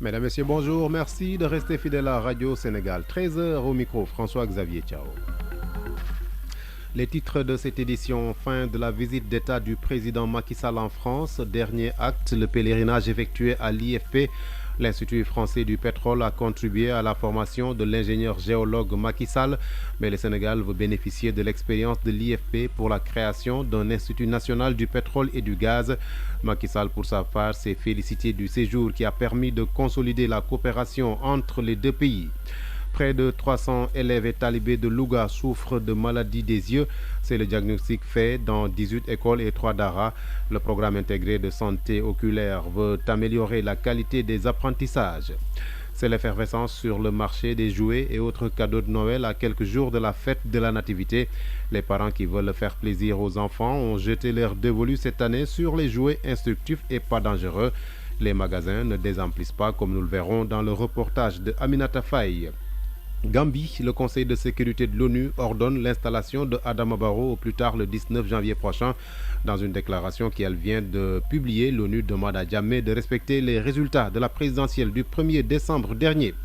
Mesdames, Messieurs, bonjour. Merci de rester fidèles à Radio Sénégal. 13h au micro, François-Xavier Ciao. Les titres de cette édition, fin de la visite d'État du président Macky Sall en France. Dernier acte, le pèlerinage effectué à l'IFP. L'Institut français du pétrole a contribué à la formation de l'ingénieur géologue Macky Sall, mais le Sénégal veut bénéficier de l'expérience de l'IFP pour la création d'un Institut national du pétrole et du gaz. Macky Sall, pour sa part, s'est félicité du séjour qui a permis de consolider la coopération entre les deux pays. Près de 300 élèves et talibés de Louga souffrent de maladies des yeux. C'est le diagnostic fait dans 18 écoles et 3 daras. Le programme intégré de santé oculaire veut améliorer la qualité des apprentissages. C'est l'effervescence sur le marché des jouets et autres cadeaux de Noël à quelques jours de la fête de la Nativité. Les parents qui veulent faire plaisir aux enfants ont jeté leur dévolu cette année sur les jouets instructifs et pas dangereux. Les magasins ne désemplissent pas comme nous le verrons dans le reportage de Aminata Faye. Gambie, le Conseil de sécurité de l'ONU ordonne l'installation de Adama Barrow au plus tard le 19 janvier prochain. Dans une déclaration qu'elle vient de publier, l'ONU demande à Jammeh de respecter les résultats de la présidentielle du 1er décembre dernier.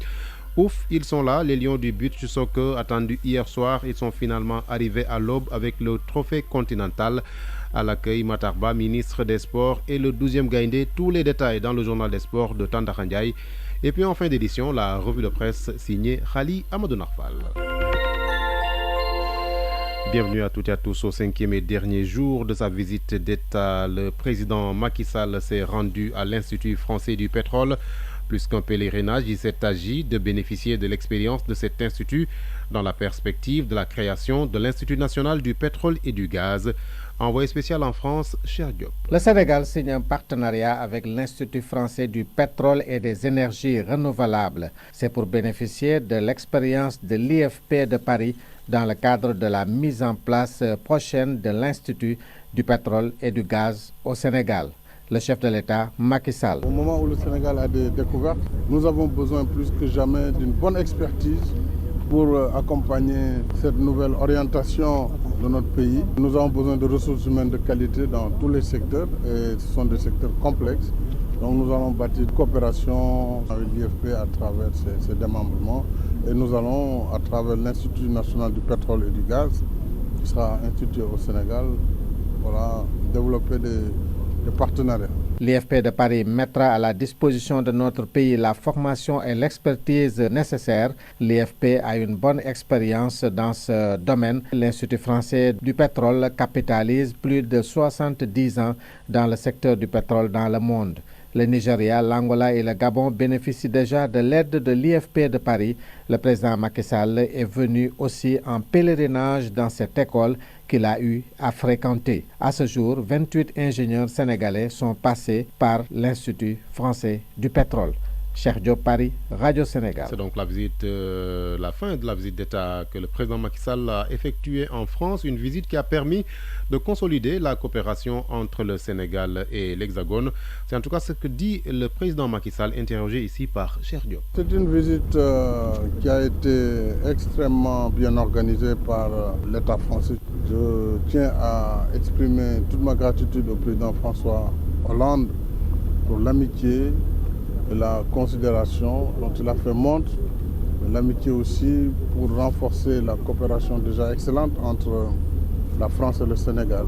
Ouf, ils sont là, les Lions du but soccer attendus hier soir. Ils sont finalement arrivés à l'aube avec le trophée continental. À l'accueil, Matarba, ministre des Sports, et le 12e Gaïndé. Tous les détails dans le journal des sports de Tanda Ndiaye. Et puis en fin d'édition, la revue de presse signée Khali Amadou Narfal. Bienvenue à toutes et à tous au 5e et dernier jour de sa visite d'État. Le président Macky Sall s'est rendu à l'Institut français du pétrole. Plus qu'un pèlerinage, il s'est agi de bénéficier de l'expérience de cet institut dans la perspective de la création de l'Institut national du pétrole et du gaz. Envoyé spécial en France, Cher Diop. Le Sénégal signe un partenariat avec l'Institut français du pétrole et des énergies renouvelables. C'est pour bénéficier de l'expérience de l'IFP de Paris dans le cadre de la mise en place prochaine de l'Institut du pétrole et du gaz au Sénégal. Le chef de l'État, Macky Sall. Au moment où le Sénégal a des découvertes, nous avons besoin plus que jamais d'une bonne expertise pour accompagner cette nouvelle orientation de notre pays. Nous avons besoin de ressources humaines de qualité dans tous les secteurs et ce sont des secteurs complexes. Donc nous allons bâtir une coopération avec l'IFP à travers ces démembrements et nous allons, à travers l'Institut national du pétrole et du gaz, qui sera institué au Sénégal, développer des partenariats. L'IFP de Paris mettra à la disposition de notre pays la formation et l'expertise nécessaires. L'IFP a une bonne expérience dans ce domaine. L'Institut français du pétrole capitalise plus de 70 ans dans le secteur du pétrole dans le monde. Le Nigeria, l'Angola et le Gabon bénéficient déjà de l'aide de l'IFP de Paris. Le président Macky Sall est venu aussi en pèlerinage dans cette école qu'il a eu à fréquenter. À ce jour, 28 ingénieurs sénégalais sont passés par l'Institut français du pétrole. Cheikh Diop, Paris, Radio Sénégal. C'est donc la fin de la visite d'État que le président Macky Sall a effectuée en France, une visite qui a permis de consolider la coopération entre le Sénégal et l'Hexagone. C'est en tout cas ce que dit le président Macky Sall, interrogé ici par Cheikh Diop. C'est une visite qui a été extrêmement bien organisée par l'État français. Je tiens à exprimer toute ma gratitude au président François Hollande pour l'amitié et la considération dont il a fait montre, l'amitié aussi pour renforcer la coopération déjà excellente entre la France et le Sénégal.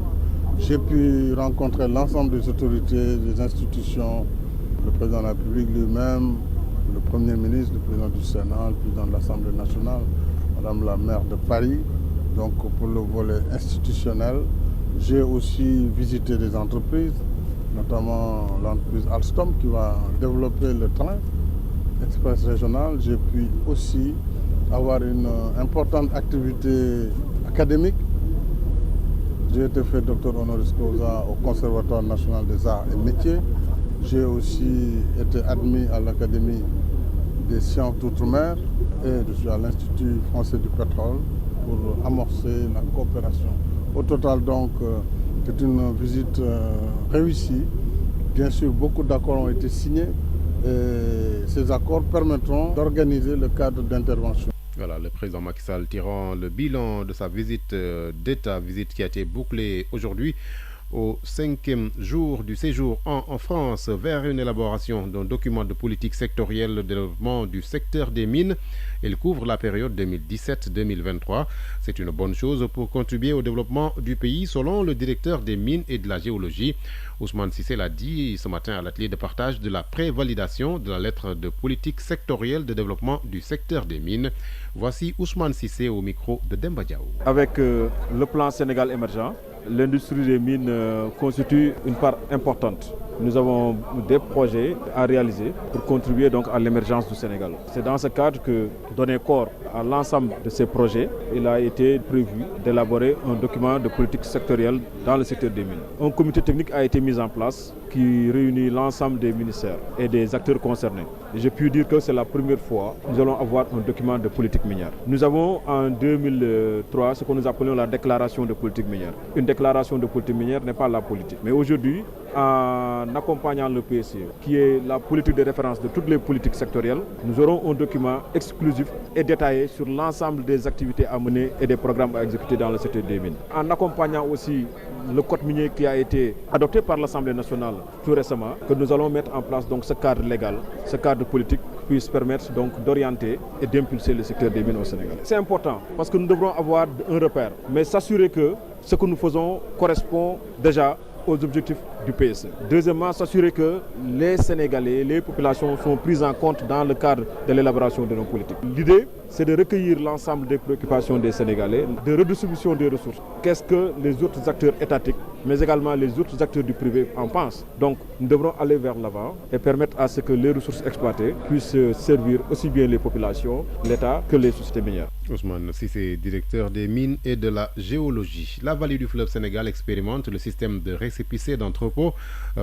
J'ai pu rencontrer l'ensemble des autorités, des institutions, le président de la République lui-même, le Premier ministre, le président du Sénat, le président de l'Assemblée nationale, Madame la maire de Paris. Donc pour le volet institutionnel, j'ai aussi visité des entreprises, notamment l'entreprise Alstom qui va développer le train express régional. J'ai pu aussi avoir une importante activité académique. J'ai été fait docteur honoris causa au Conservatoire national des arts et métiers. J'ai aussi été admis à l'Académie des sciences d'outre-mer et je suis à l'Institut français du pétrole pour amorcer la coopération. Au total donc, c'est une visite réussie. Bien sûr, beaucoup d'accords ont été signés et ces accords permettront d'organiser le cadre d'intervention. Voilà, le président Macky Sall tirant le bilan de sa visite d'État, visite qui a été bouclée aujourd'hui Au 5e jour du séjour en France vers une élaboration d'un document de politique sectorielle de développement du secteur des mines. Il couvre la période 2017-2023. C'est une bonne chose pour contribuer au développement du pays, selon le directeur des mines et de la géologie. Ousmane Cissé l'a dit ce matin à l'atelier de partage de la prévalidation de la lettre de politique sectorielle de développement du secteur des mines. Voici Ousmane Cissé au micro de Demba Diaw. Avec le plan Sénégal émergent, l'industrie des mines constitue une part importante. Nous avons des projets à réaliser pour contribuer donc à l'émergence du Sénégal. C'est dans ce cadre que, donner corps à l'ensemble de ces projets, il a été prévu d'élaborer un document de politique sectorielle dans le secteur des mines. Un comité technique a été mis en place qui réunit l'ensemble des ministères et des acteurs concernés. J'ai pu dire que c'est la première fois que nous allons avoir un document de politique minière. Nous avons en 2003 ce que nous appelons la déclaration de politique minière. Une déclaration de politique minière n'est pas la politique. Mais aujourd'hui, en accompagnant le PSE, qui est la politique de référence de toutes les politiques sectorielles, nous aurons un document exclusif et détaillé sur l'ensemble des activités à mener et des programmes à exécuter dans le secteur des mines. En accompagnant aussi le code minier qui a été adopté par l'Assemblée nationale tout récemment, que nous allons mettre en place donc ce cadre légal, ce cadre politique qui puisse permettre donc d'orienter et d'impulser le secteur des mines au Sénégal. C'est important parce que nous devrons avoir un repère, mais s'assurer que ce que nous faisons correspond déjà aux objectifs du PSE. Deuxièmement, s'assurer que les Sénégalais, les populations sont prises en compte dans le cadre de l'élaboration de nos politiques. L'idée, c'est de recueillir l'ensemble des préoccupations des Sénégalais, de redistribution des ressources. Qu'est-ce que les autres acteurs étatiques, mais également les autres acteurs du privé en pensent. Donc, nous devrons aller vers l'avant et permettre à ce que les ressources exploitées puissent servir aussi bien les populations, l'État que les sociétés minières. Ousmane Cissé, directeur des mines et de la géologie. La vallée du fleuve Sénégal expérimente le système de récépissé d'entrepôt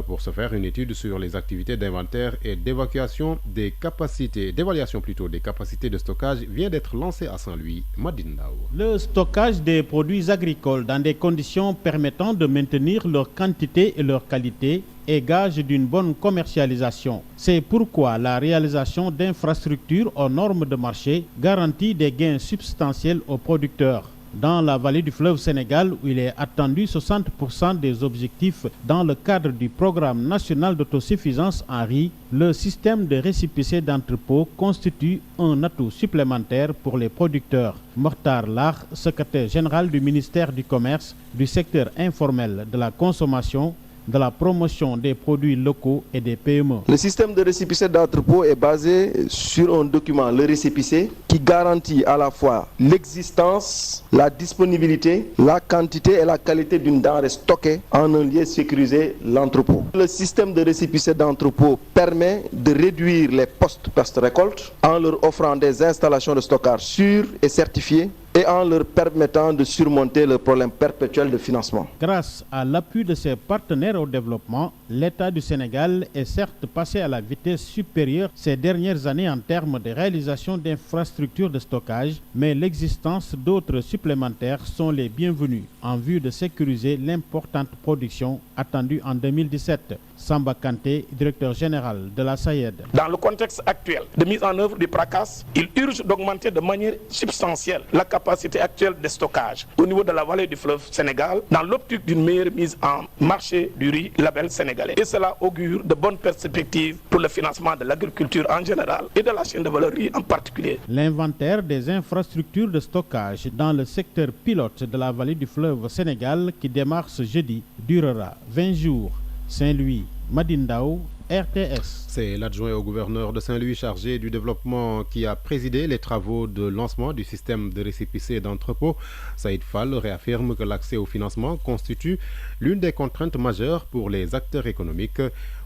pour se faire une étude sur les activités d'inventaire et d'évaluation des capacités de stockage vient d'être lancée à Saint-Louis. Madindao. Le stockage des produits agricoles dans des conditions permettant de maintenir leur quantité et leur qualité est gage d'une bonne commercialisation. C'est pourquoi la réalisation d'infrastructures aux normes de marché garantit des gains substantiels aux producteurs. Dans la vallée du fleuve Sénégal, où il est attendu 60% des objectifs dans le cadre du programme national d'autosuffisance en riz, le système de récépissé d'entrepôt constitue un atout supplémentaire pour les producteurs. Mokhtar Lar, secrétaire général du ministère du Commerce, du secteur informel, de la consommation, de la promotion des produits locaux et des PME. Le système de récépissé d'entrepôt est basé sur un document, le récépissé, qui garantit à la fois l'existence, la disponibilité, la quantité et la qualité d'une denrée stockée en un lieu sécurisé, l'entrepôt. Le système de récépissé d'entrepôt permet de réduire les postes post-récolte en leur offrant des installations de stockage sûres et certifiées et en leur permettant de surmonter le problème perpétuel de financement. Grâce à l'appui de ses partenaires au développement, l'État du Sénégal est certes passé à la vitesse supérieure ces dernières années en termes de réalisation d'infrastructures de stockage, mais l'existence d'autres supplémentaires sont les bienvenus en vue de sécuriser l'importante production attendue en 2017. Samba Kanté, directeur général de la SAED. Dans le contexte actuel de mise en œuvre du PRACAS, il urge d'augmenter de manière substantielle la capacité actuelle de stockage au niveau de la vallée du fleuve Sénégal dans l'optique d'une meilleure mise en marché du riz label sénégalais. Et cela augure de bonnes perspectives pour le financement de l'agriculture en général et de la chaîne de valeur riz en particulier. L'inventaire des infrastructures de stockage dans le secteur pilote de la vallée du fleuve Sénégal qui démarre ce jeudi durera 20 jours. Saint-Louis, Madindao, RTS. C'est l'adjoint au gouverneur de Saint-Louis chargé du développement qui a présidé les travaux de lancement du système de récépissé d'entrepôt. Saïd Fall réaffirme que l'accès au financement constitue l'une des contraintes majeures pour les acteurs économiques.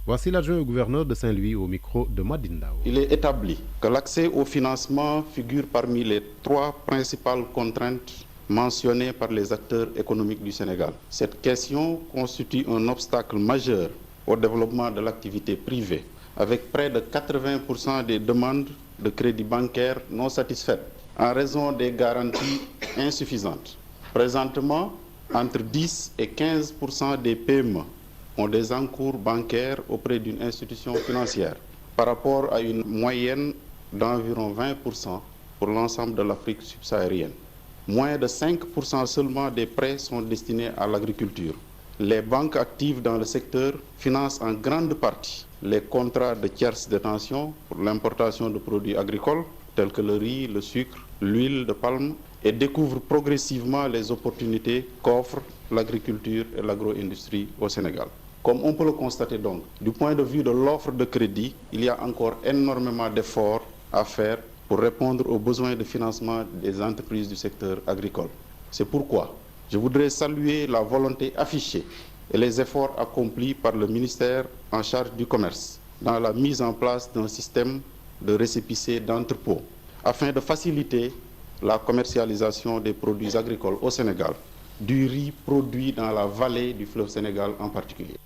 Voici l'adjoint au gouverneur de Saint-Louis au micro de Madindao. Il est établi que l'accès au financement figure parmi les 3 principales contraintes mentionnées par les acteurs économiques du Sénégal. Cette question constitue un obstacle majeur au développement de l'activité privée, avec près de 80% des demandes de crédit bancaire non satisfaites en raison des garanties insuffisantes. Présentement, entre 10 et 15% des PME ont des encours bancaires auprès d'une institution financière, par rapport à une moyenne d'environ 20% pour l'ensemble de l'Afrique subsaharienne. Moins de 5% seulement des prêts sont destinés à l'agriculture. Les banques actives dans le secteur financent en grande partie les contrats de tierce détention pour l'importation de produits agricoles tels que le riz, le sucre, l'huile de palme et découvrent progressivement les opportunités qu'offrent l'agriculture et l'agro-industrie au Sénégal. Comme on peut le constater donc, du point de vue de l'offre de crédit, il y a encore énormément d'efforts à faire pour répondre aux besoins de financement des entreprises du secteur agricole. C'est pourquoi je voudrais saluer la volonté affichée et les efforts accomplis par le ministère en charge du commerce dans la mise en place d'un système de récépissé d'entrepôt afin de faciliter la commercialisation des produits agricoles au Sénégal, du riz produit dans la vallée du fleuve Sénégal en particulier.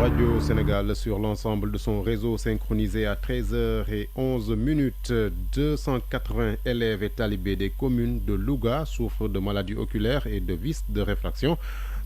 Radio Sénégal sur l'ensemble de son réseau synchronisé à 13h11. 280 élèves et talibés des communes de Louga souffrent de maladies oculaires et de vices de réfraction.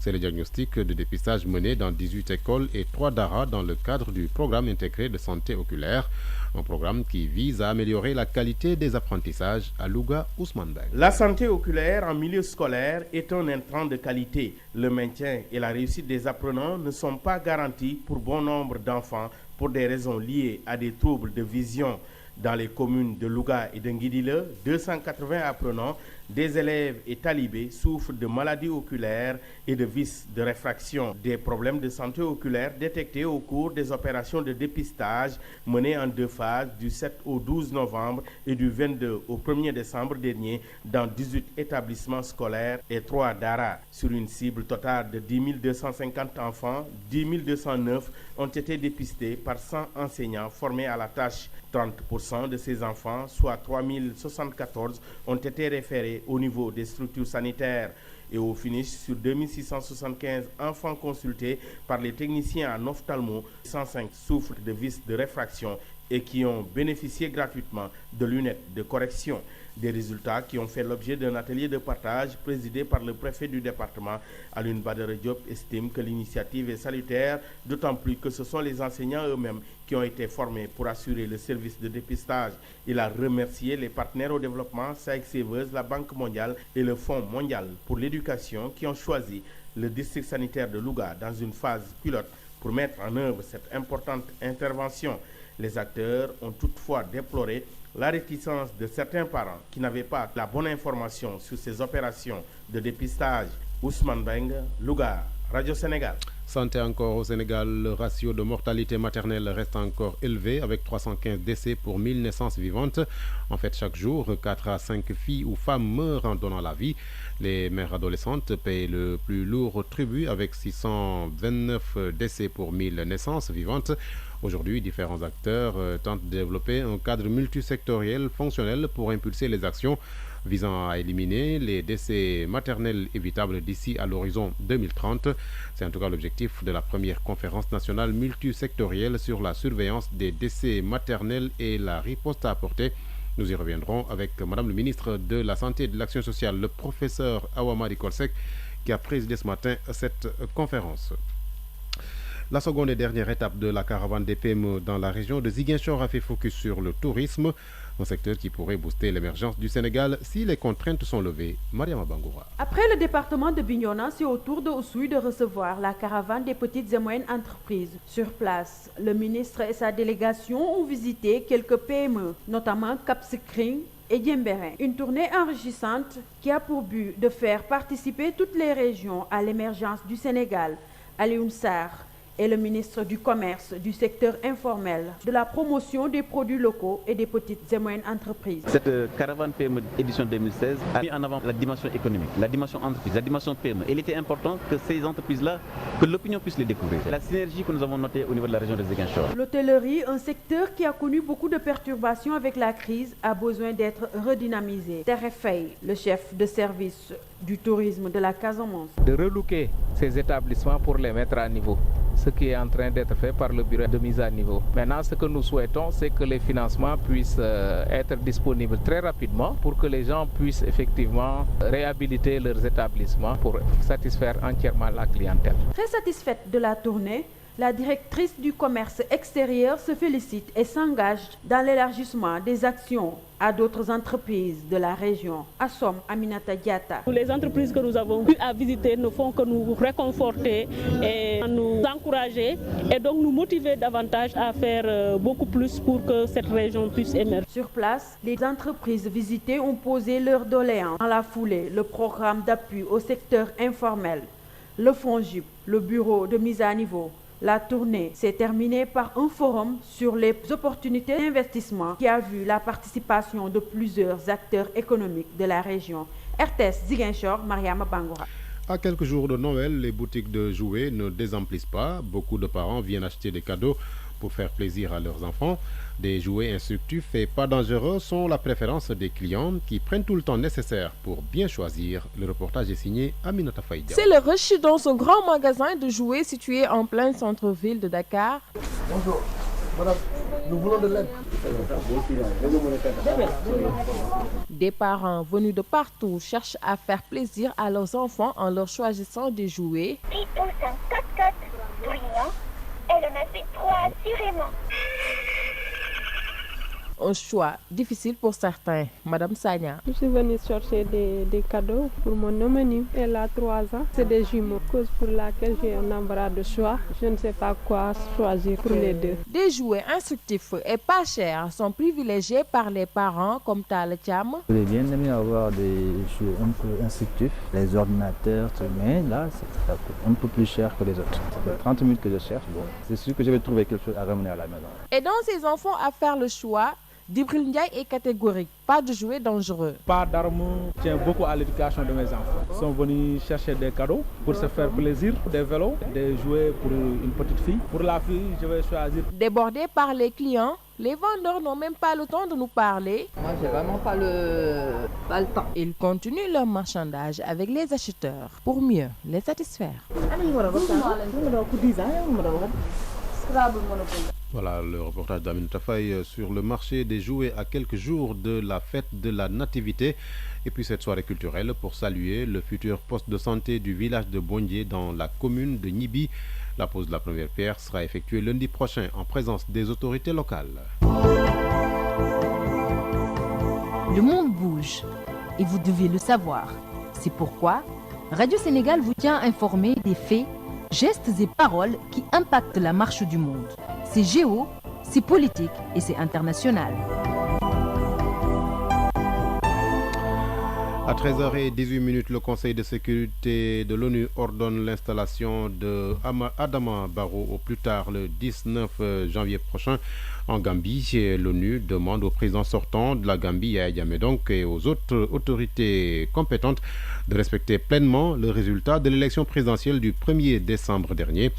C'est le diagnostic de dépistage mené dans 18 écoles et 3 daara dans le cadre du programme intégré de santé oculaire. Un programme qui vise à améliorer la qualité des apprentissages à Louga. Ousmane Beng. La santé oculaire en milieu scolaire est un intrant de qualité. Le maintien et la réussite des apprenants ne sont pas garantis pour bon nombre d'enfants pour des raisons liées à des troubles de vision. Dans les communes de Louga et de Nguidile, 280 apprenants, des élèves et talibés souffrent de maladies oculaires et de vices de réfraction. Des problèmes de santé oculaire détectés au cours des opérations de dépistage menées en 2 phases du 7 au 12 novembre et du 22 au 1er décembre dernier dans 18 établissements scolaires et 3 daara. Sur une cible totale de 10 250 enfants, 10 209 ont été dépistés par 100 enseignants formés à la tâche. 30% de ces enfants, soit 3074, ont été référés au niveau des structures sanitaires. Et au finish, sur 2675 enfants consultés par les techniciens en ophtalmo, 105 souffrent de vices de réfraction et qui ont bénéficié gratuitement de lunettes de correction. Des résultats qui ont fait l'objet d'un atelier de partage présidé par le préfet du département. Alioune Badara Diop estime que l'initiative est salutaire, d'autant plus que ce sont les enseignants eux-mêmes qui ont été formés pour assurer le service de dépistage. Il a remercié les partenaires au développement, SAEC Saveuse, la Banque mondiale et le Fonds mondial pour l'éducation qui ont choisi le district sanitaire de Louga dans une phase pilote pour mettre en œuvre cette importante intervention. Les acteurs ont toutefois déploré la réticence de certains parents qui n'avaient pas la bonne information sur ces opérations de dépistage. Ousmane Beng, Louga, Radio Sénégal. Santé encore au Sénégal, le ratio de mortalité maternelle reste encore élevé avec 315 décès pour 1000 naissances vivantes. En fait, chaque jour, 4 à 5 filles ou femmes meurent en donnant la vie. Les mères adolescentes payent le plus lourd tribut avec 629 décès pour 1000 naissances vivantes. Aujourd'hui, différents acteurs tentent de développer un cadre multisectoriel fonctionnel pour impulser les actions visant à éliminer les décès maternels évitables d'ici à l'horizon 2030. C'est en tout cas l'objectif de la première conférence nationale multisectorielle sur la surveillance des décès maternels et la riposte à apporter. Nous y reviendrons avec Madame le ministre de la Santé et de l'Action sociale, le professeur Awa Marie Coll Seck, qui a présidé ce matin cette conférence. La seconde et dernière étape de la caravane des PME dans la région de Ziguinchor a fait focus sur le tourisme, un secteur qui pourrait booster l'émergence du Sénégal si les contraintes sont levées. Mariama Bangoura. Après le département de Bignona, c'est au tour de Oussouye de recevoir la caravane des petites et moyennes entreprises. Sur place, le ministre et sa délégation ont visité quelques PME, notamment Cap Skirring et Diembéring. Une tournée enrichissante qui a pour but de faire participer toutes les régions à l'émergence du Sénégal. Alioune Sarr est le ministre du Commerce, du secteur informel, de la promotion des produits locaux et des petites et moyennes entreprises. Cette caravane PME édition 2016 a mis en avant la dimension économique, la dimension entreprise, la dimension PME. Et il était important que ces entreprises-là, que l'opinion puisse les découvrir. La synergie que nous avons notée au niveau de la région de Ziguinchor. L'hôtellerie, un secteur qui a connu beaucoup de perturbations avec la crise, a besoin d'être redynamisé. Terefei, le chef de service du tourisme de la Casamance. De relooker ces établissements pour les mettre à niveau. Ce qui est en train d'être fait par le bureau de mise à niveau. Maintenant, ce que nous souhaitons, c'est que les financements puissent être disponibles très rapidement pour que les gens puissent effectivement réhabiliter leurs établissements pour satisfaire entièrement la clientèle. Très satisfaite de la tournée, La directrice du commerce extérieur se félicite et s'engage dans l'élargissement des actions à d'autres entreprises de la région. Assom Aminata Diatta. Les entreprises que nous avons eu à visiter ne font que nous réconforter et nous encourager et donc nous motiver davantage à faire beaucoup plus pour que cette région puisse émerger. Sur place, les entreprises visitées ont posé leurs doléances. En la foulée, le programme d'appui au secteur informel, le FONGIP, le bureau de mise à niveau. La tournée s'est terminée par un forum sur les opportunités d'investissement qui a vu la participation de plusieurs acteurs économiques de la région. RTS Ziguinchor, Mariama Bangoura. À quelques jours de Noël, les boutiques de jouets ne désemplissent pas. Beaucoup de parents viennent acheter des cadeaux pour faire plaisir à leurs enfants. Des jouets instructifs et pas dangereux sont la préférence des clients qui prennent tout le temps nécessaire pour bien choisir. Le reportage est signé Aminata Faïdia. C'est le rush dans ce grand magasin de jouets situé en plein centre-ville de Dakar. Bonjour, madame, nous voulons de l'aide. Des parents venus de partout cherchent à faire plaisir à leurs enfants en leur choisissant des jouets. Puis pousse un 4x4 brillant, elle en a fait 3 assurément. Un choix difficile pour certains. Madame Sagna. Je suis venue chercher des cadeaux pour mon homonyme. Elle a 3 ans. C'est des jumeaux, cause pour laquelle j'ai un embarras de choix. Je ne sais pas quoi choisir pour les deux. Des jouets instructifs et pas chers sont privilégiés par les parents comme Tal Cham. J'ai bien aimé avoir des jouets un peu instructifs, les ordinateurs, mais là, c'est un peu plus cher que les autres. Ça fait 30 minutes que je cherche. Bon, c'est sûr que je vais trouver quelque chose à ramener à la maison. Aidant ses enfants à faire le choix, Djibril Ndiaye est catégorique. Pas de jouets dangereux. Pas d'armes. Je tiens beaucoup à l'éducation de mes enfants. Ils sont venus chercher des cadeaux pour se faire plaisir, des vélos, des jouets pour une petite fille. Pour la fille, je vais choisir. Débordés par les clients, les vendeurs n'ont même pas le temps de nous parler. Moi, j'ai vraiment pas le temps. Ils continuent leur marchandage avec les acheteurs pour mieux les satisfaire. Voilà le reportage d'Aminata Faye sur le marché des jouets à quelques jours de la fête de la Nativité. Et puis cette soirée culturelle pour saluer le futur poste de santé du village de Bondié dans la commune de Nibi. La pose de la première pierre sera effectuée lundi prochain en présence des autorités locales. Le monde bouge et vous devez le savoir. C'est pourquoi Radio Sénégal vous tient informé des faits, gestes et paroles qui impactent la marche du monde. C'est géo, c'est politique et c'est international. À 13h18, le Conseil de sécurité de l'ONU ordonne l'installation de Adama Barrow au plus tard le 19 janvier prochain en Gambie. L'ONU demande au président sortant de la Gambie, Yahya Jammeh donc, et aux autres autorités compétentes de respecter pleinement le résultat de l'élection présidentielle du 1er décembre dernier.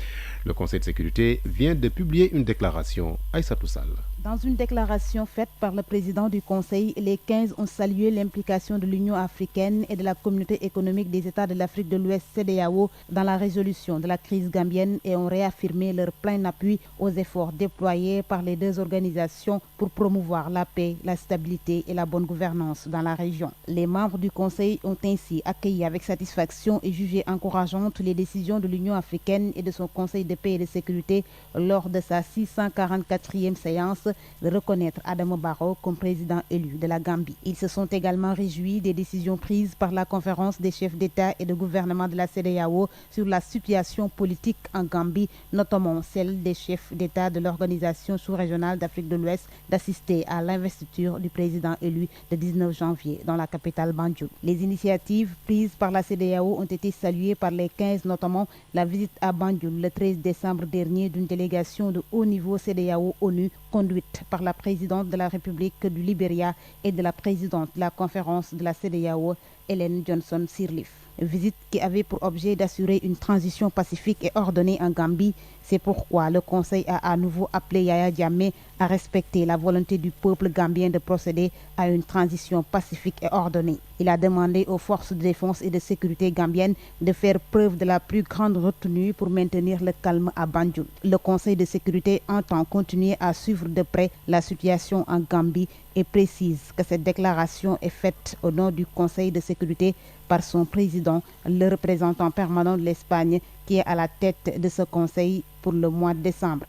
Le Conseil de sécurité vient de publier une déclaration. Aïssatou Sall. Dans une déclaration faite par le président du Conseil, les 15 ont salué l'implication de l'Union africaine et de la Communauté économique des États de l'Afrique de l'Ouest, CEDEAO, dans la résolution de la crise gambienne et ont réaffirmé leur plein appui aux efforts déployés par les deux organisations pour promouvoir la paix, la stabilité et la bonne gouvernance dans la région. Les membres du Conseil ont ainsi accueilli avec satisfaction et jugé encourageantes les décisions de l'Union africaine et de son Conseil de paix et de sécurité lors de sa 644e séance de reconnaître Adama Barrow comme président élu de la Gambie. Ils se sont également réjouis des décisions prises par la conférence des chefs d'État et de gouvernement de la CEDEAO sur la situation politique en Gambie, notamment celle des chefs d'État de l'Organisation sous-régionale d'Afrique de l'Ouest d'assister à l'investiture du président élu le 19 janvier dans la capitale Banjul. Les initiatives prises par la CEDEAO ont été saluées par les 15, notamment la visite à Banjul le 13 décembre dernier d'une délégation de haut niveau CEDEAO-ONU conduite par la présidente de la République du Libéria et de la présidente de la conférence de la CEDEAO, Ellen Johnson Sirleaf. Visite qui avait pour objet d'assurer une transition pacifique et ordonnée en Gambie. C'est pourquoi le Conseil a à nouveau appelé Yahya Jammeh à respecter la volonté du peuple gambien de procéder à une transition pacifique et ordonnée. Il a demandé aux forces de défense et de sécurité gambiennes de faire preuve de la plus grande retenue pour maintenir le calme à Banjul. Le Conseil de sécurité entend continuer à suivre de près la situation en Gambie et précise que cette déclaration est faite au nom du Conseil de sécurité par son président, le représentant permanent de l'Espagne, qui est à la tête de ce conseil pour le mois de décembre.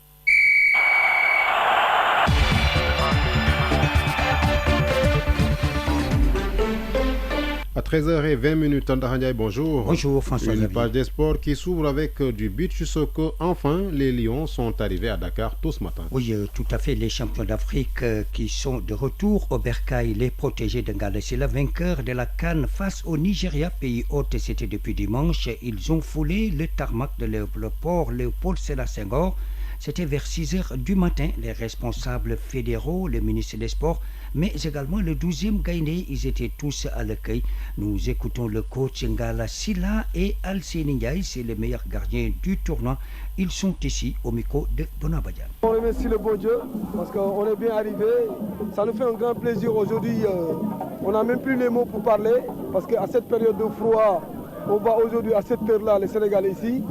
À 13h20, Tanda Ndiaye, bonjour. Bonjour François. Une page des sports qui s'ouvre avec du beach soccer. Enfin, les Lions sont arrivés à Dakar tôt ce matin. Oui, tout à fait. Les champions d'Afrique qui sont de retour au bercail, les protégés de Ghana. C'est le vainqueur de la CAN face au Nigeria, pays hôte. C'était depuis dimanche. Ils ont foulé le tarmac de l'aéroport Léopold Sédar Senghor. C'était vers 6h du matin. Les responsables fédéraux, le ministre des Sports, mais également le 12e Gaïndé, ils étaient tous à l'accueil. Nous écoutons le coach Ngala Silla et Alcine Ndiaye, c'est les meilleurs gardiens du tournoi. Ils sont ici au micro de Bonabadian. On remercie le bon Dieu parce qu'on est bien arrivé. Ça nous fait un grand plaisir aujourd'hui. On n'a même plus les mots pour parler parce qu'à cette période de froid, on va aujourd'hui à cette heure-là, les Sénégalais ici.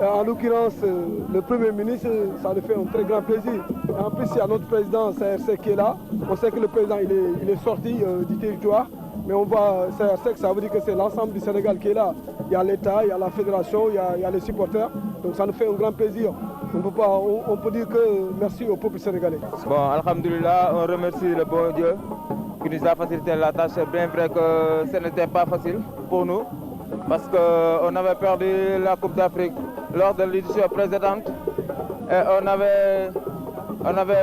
En l'occurrence, le Premier ministre, ça nous fait un très grand plaisir. En plus, il y a notre président CRC qui est là. On sait que le président il est sorti du territoire. Mais on va, CRC, ça veut dire que c'est l'ensemble du Sénégal qui est là. Il y a l'État, il y a la fédération, il y a les supporters. Donc ça nous fait un grand plaisir. On peut dire que merci au peuple sénégalais. Bon, alhamdoulilah, on remercie le bon Dieu qui nous a facilité la tâche. C'est bien vrai que ce n'était pas facile pour nous. Parce qu'on avait perdu la Coupe d'Afrique lors de l'édition précédente. Et on avait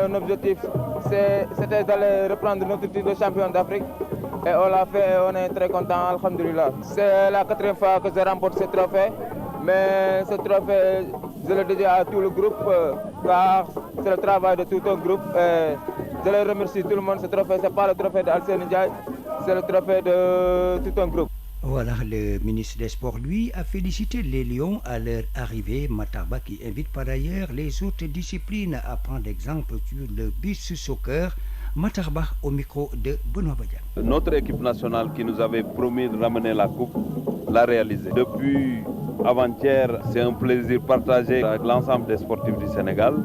un objectif, c'était d'aller reprendre notre titre de champion d'Afrique. Et on l'a fait, on est très content, alhamdoulilah. C'est la 4e fois que je remporte ce trophée. Mais ce trophée, je le dédie à tout le groupe, car c'est le travail de tout un groupe. Et je les remercie tout le monde. Ce trophée, ce n'est pas le trophée d'Alcine Ndiaye, c'est le trophée de tout un groupe. Voilà, le ministre des Sports, lui, a félicité les Lions à leur arrivée. Matarba qui invite par ailleurs les autres disciplines à prendre exemple sur le beach soccer. Matarba au micro de Benoît Badian. Notre équipe nationale qui nous avait promis de ramener la coupe l'a réalisé. Depuis avant-hier, c'est un plaisir partagé avec l'ensemble des sportifs du Sénégal.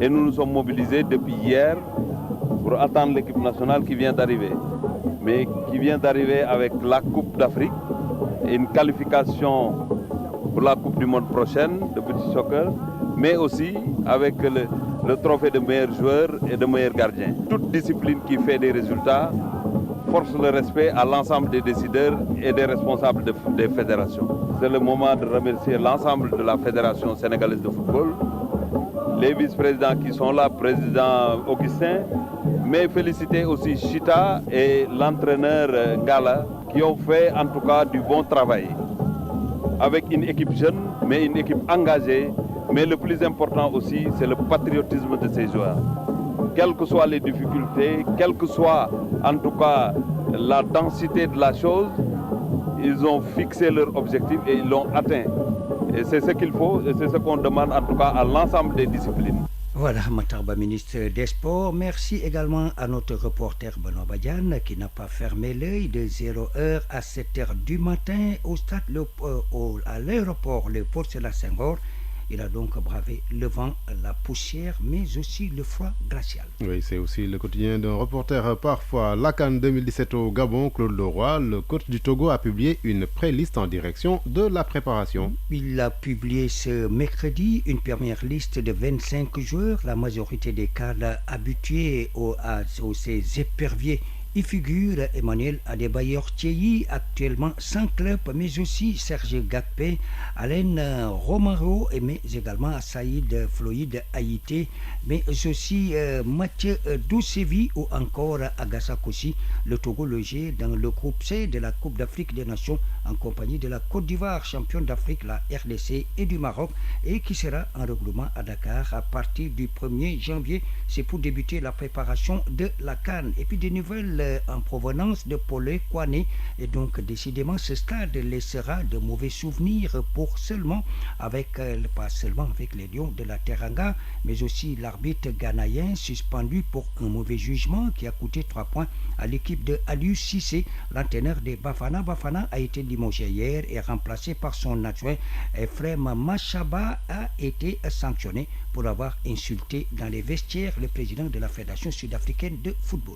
Et nous nous sommes mobilisés depuis hier pour attendre l'équipe nationale qui vient d'arriver. Mais qui vient d'arriver avec la Coupe d'Afrique et une qualification pour la Coupe du Monde prochaine de beach soccer, mais aussi avec le trophée de meilleurs joueurs et de meilleurs gardiens. Toute discipline qui fait des résultats force le respect à l'ensemble des décideurs et des responsables des fédérations. C'est le moment de remercier l'ensemble de la Fédération sénégalaise de football, les vice-présidents qui sont là, président Augustin, mais féliciter aussi Chita et l'entraîneur Ngala qui ont fait en tout cas du bon travail. Avec une équipe jeune, mais une équipe engagée. Mais le plus important aussi, c'est le patriotisme de ces joueurs. Quelles que soient les difficultés, quelle que soit en tout cas la densité de la chose, ils ont fixé leur objectif et ils l'ont atteint. Et c'est ce qu'il faut, et c'est ce qu'on demande en tout cas à l'ensemble des disciplines. Voilà, Matarba, ministre des Sports. Merci également à notre reporter Benoît Badian qui n'a pas fermé l'œil de 0h à 7h du matin au stade à l'aéroport Léopold Sédar Senghor. Il a donc bravé le vent, la poussière, mais aussi le froid glacial. Oui, c'est aussi le quotidien d'un reporter parfois. La CAN 2017 au Gabon, Claude Leroy, le coach du Togo, a publié une pré-liste en direction de la préparation. Il a publié ce mercredi une première liste de 25 joueurs, la majorité des cadres habitués à ces éperviers. Y figure Emmanuel Adebayor Thierry, actuellement sans club, mais aussi Serge Gakpé, Alain Romaro, mais également Saïd Floyd Haïté, mais aussi Mathieu Doucevi ou encore Agassa Kossi, le Togo logé dans le groupe C de la Coupe d'Afrique des Nations en compagnie de la Côte d'Ivoire, championne d'Afrique, la RDC et du Maroc, et qui sera en regroupement à Dakar à partir du 1er janvier. C'est pour débuter la préparation de la CAN. Et puis des nouvelles en provenance de Paulé Kouané, et donc décidément ce stade laissera de mauvais souvenirs pour pas seulement avec les Lions de la Teranga, mais aussi l'arbitre ghanéen suspendu pour un mauvais jugement qui a coûté 3 points à l'équipe de Aliou Cissé. L'entraîneur des Bafana a été limogé hier et remplacé par son adjoint Ephraim Machaba, a été sanctionné pour avoir insulté dans les vestiaires le président de la Fédération sud-africaine de football.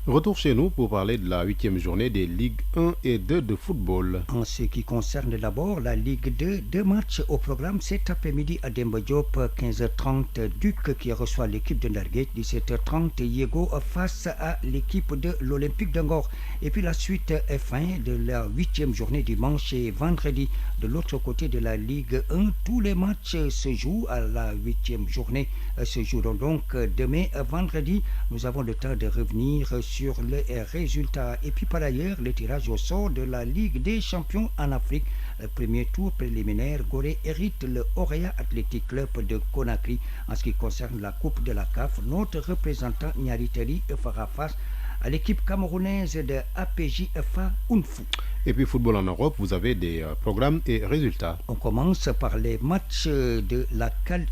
Retour chez nous pour parler de la 8e journée des Ligues 1 et 2 de football. En ce qui concerne d'abord la Ligue 2, 2 matchs au programme cet après-midi à Demba Diop, 15h30 Duc qui reçoit l'équipe de Ndarguet, 17h30 Yego face à l'équipe de l'Olympique de Ngor. Et puis la suite est fin de la 8e journée dimanche et vendredi. De l'autre côté de la Ligue 1, tous les matchs se jouent à la 8e journée, se joueront donc demain vendredi. Nous avons le temps de revenir sur les résultats. Et puis par ailleurs, le tirage au sort de la Ligue des champions en Afrique. Le premier tour préliminaire, Gorée hérite le Orea Athletic Club de Conakry. En ce qui concerne la Coupe de la CAF, notre représentant Nyariteri fera face à l'équipe camerounaise de APJ-FA Unfu. Et puis football en Europe, vous avez des programmes et résultats. On commence par les matchs de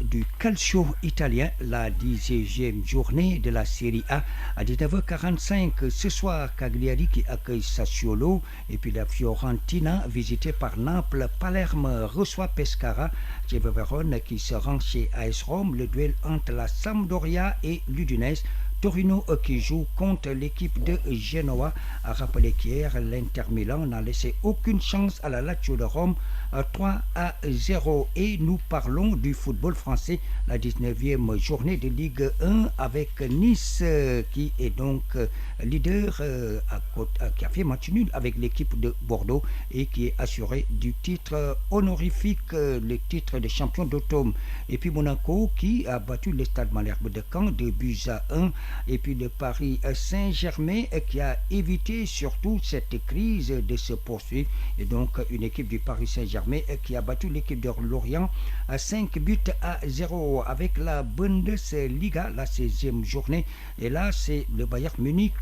du Calcio italien, la 10e journée de la Serie A à 19h45. Ce soir, Cagliari qui accueille Sassuolo et puis la Fiorentina visitée par Naples. Palerme reçoit Pescara. Chievo Vérone qui se rend chez AS Rome. Le duel entre la Sampdoria et l'Udinese. Torino qui joue contre l'équipe de Genoa. A rappelé qu'hier, l'Inter Milan n'a laissé aucune chance à la Lazio de Rome, 3-0. Et nous parlons du football français, la 19e journée de Ligue 1 avec Nice qui est donc leader, qui a fait match nul avec l'équipe de Bordeaux et qui est assuré du titre honorifique, le titre de champion d'automne. Et puis Monaco qui a battu le Stade Malherbe de Caen 2-1. Et puis le Paris Saint-Germain qui a évité surtout cette crise de se poursuivre. Et donc une équipe du Paris Saint-Germain qui a battu l'équipe de Lorient à 5-0 avec la Bundesliga, la 16e journée. Et là, c'est le Bayern Munich,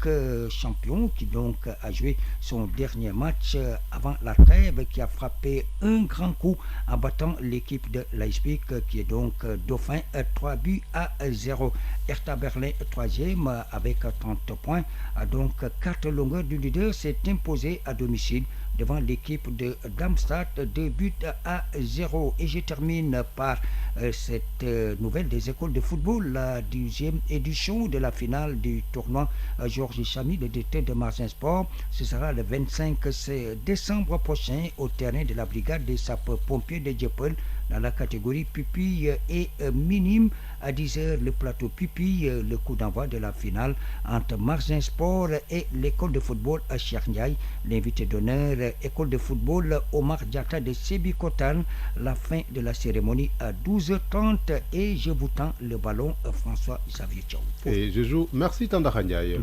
champion, qui donc a joué son dernier match avant la trêve, qui a frappé un grand coup en battant l'équipe de Leipzig, qui est donc dauphin, 3-0. Hertha Berlin, 3e avec 30 points. Donc 4 longueurs du leader s'est imposé à domicile devant l'équipe de Darmstadt, 2-0. Et je termine par cette nouvelle des écoles de football, la 10e édition de la finale du tournoi Georges Chamy, le DT de Marsin Sport. Ce sera le 25 décembre prochain au terrain de la brigade des sapeurs-pompiers de Dieuppeul dans la catégorie pupille et minime. À 10h, le plateau pupille, le coup d'envoi de la finale entre Marsin Sport et l'école de football à Cherniaï. L'invité d'honneur, école de football Omar Diatta de Sébikotane. La fin de la cérémonie à 12h30 et je vous tends le ballon François Xavier Thiaw. Et je joue. Merci Tanda Khandiaye.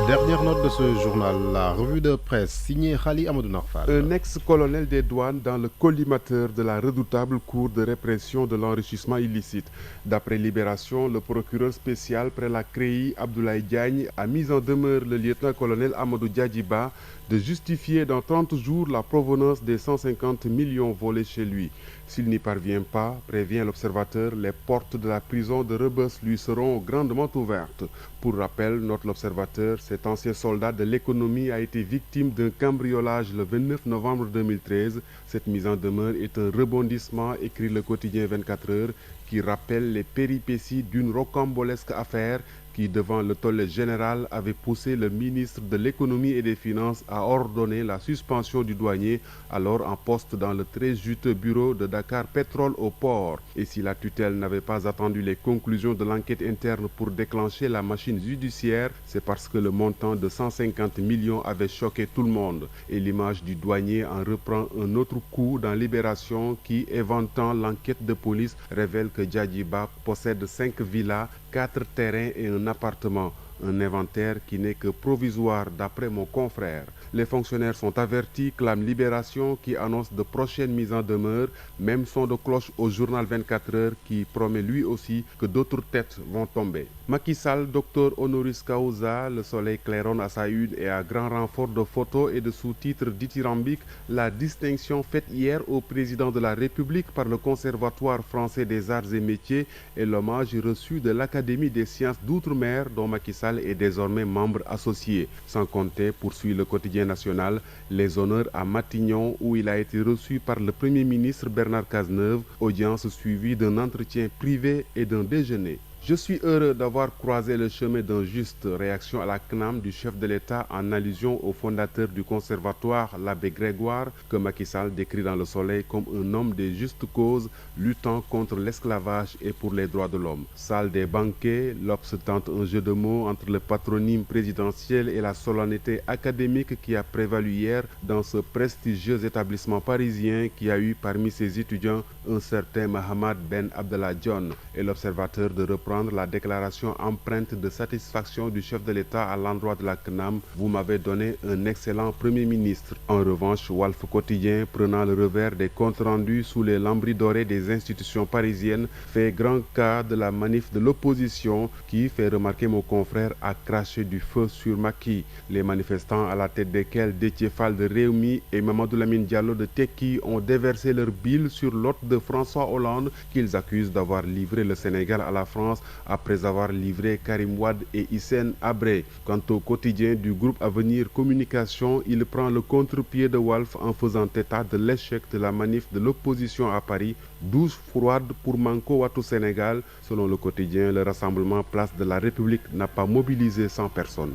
Dernière note de ce journal, la revue de presse signée Khali Amadou Narfal. Un ex-colonel des douanes dans le collimateur de la redoutable cour de répression de l'enrichissement illicite. D'après Libération, le procureur spécial près la CREI, Abdoulaye Diagne, a mis en demeure le lieutenant-colonel Amadou Diadjiba de justifier dans 30 jours la provenance des 150 millions volés chez lui. S'il n'y parvient pas, prévient l'observateur, les portes de la prison de Rebeuss lui seront grandement ouvertes. Pour rappel, note l'observateur, cet ancien soldat de l'économie a été victime d'un cambriolage le 29 novembre 2013. Cette mise en demeure est un rebondissement, écrit le quotidien 24 heures, qui rappelle les péripéties d'une rocambolesque affaire qui, devant le tollé général, avait poussé le ministre de l'économie et des finances à ordonner la suspension du douanier, alors en poste dans le très juteux bureau de Dakar Pétrole au port. Et si la tutelle n'avait pas attendu les conclusions de l'enquête interne pour déclencher la machine judiciaire, c'est parce que le montant de 150 millions avait choqué tout le monde. Et l'image du douanier en reprend un autre coup dans Libération qui, éventant l'enquête de police, révèle que Diadjiba possède 5 villas, 4 terrains et un appartement. Un inventaire qui n'est que provisoire d'après mon confrère. Les fonctionnaires sont avertis, clame Libération qui annonce de prochaines mises en demeure. Même son de cloche au journal 24 heures qui promet lui aussi que d'autres têtes vont tomber. Macky Sall, docteur honoris causa, le soleil claironne à sa une et à grand renfort de photos et de sous-titres dithyrambiques la distinction faite hier au président de la République par le Conservatoire français des arts et métiers et l'hommage reçu de l'Académie des sciences d'outre-mer dont Macky Sall est désormais membre associé. Sans compter, poursuit le quotidien national, les honneurs à Matignon où il a été reçu par le Premier ministre Bernard Cazeneuve, audience suivie d'un entretien privé et d'un déjeuner. Je suis heureux d'avoir croisé le chemin d'un juste, réaction à la CNAM du chef de l'État en allusion au fondateur du conservatoire, l'abbé Grégoire, que Macky Sall décrit dans Le Soleil comme un homme des justes causes luttant contre l'esclavage et pour les droits de l'homme. Salle des banquets, l'Obs tente un jeu de mots entre le patronyme présidentiel et la solennité académique qui a prévalu hier dans ce prestigieux établissement parisien qui a eu parmi ses étudiants un certain Mahamad Ben Abdallah Dionne et l'Observateur de reprendre la déclaration empreinte de satisfaction du chef de l'État à l'endroit de la CNAM. Vous m'avez donné un excellent Premier ministre. En revanche, Walf Quotidien, prenant le revers des comptes rendus sous les lambris dorés des institutions parisiennes, fait grand cas de la manif de l'opposition qui, fait remarquer mon confrère, a craché du feu sur Macky. Les manifestants à la tête desquels Déthié Fall de Rewmi et Mamadou Lamine Diallo de Tekki ont déversé leur bile sur l'hôte de François Hollande qu'ils accusent d'avoir livré le Sénégal à la France après avoir livré Karim Wade et Hissène Habré. Quant au quotidien du groupe Avenir Communication, il prend le contre-pied de Walf en faisant état de l'échec de la manif de l'opposition à Paris, douche froide pour Manko Watu Sénégal. Selon le quotidien, le rassemblement Place de la République n'a pas mobilisé 100 personnes.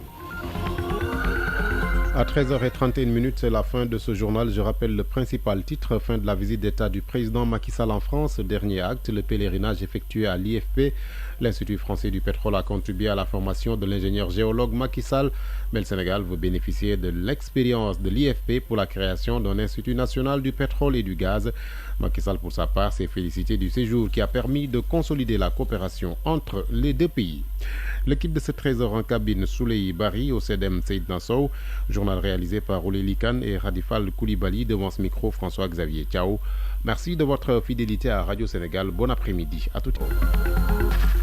À 13h31, c'est la fin de ce journal. Je rappelle le principal titre, fin de la visite d'État du président Macky Sall en France. Dernier acte, le pèlerinage effectué à l'IFP. L'Institut français du pétrole a contribué à la formation de l'ingénieur géologue Macky Sall. Mais le Sénégal veut bénéficier de l'expérience de l'IFP pour la création d'un Institut national du pétrole et du gaz. Macky Sall, pour sa part, s'est félicité du séjour qui a permis de consolider la coopération entre les deux pays. L'équipe de ce 13h en cabine, Souley Bari, au CEDEM Seyd Nassau, journal réalisé par Olé Likan et Radifal Koulibaly, devant ce micro François-Xavier Thiao. Merci de votre fidélité à Radio Sénégal. Bon après-midi à toutes.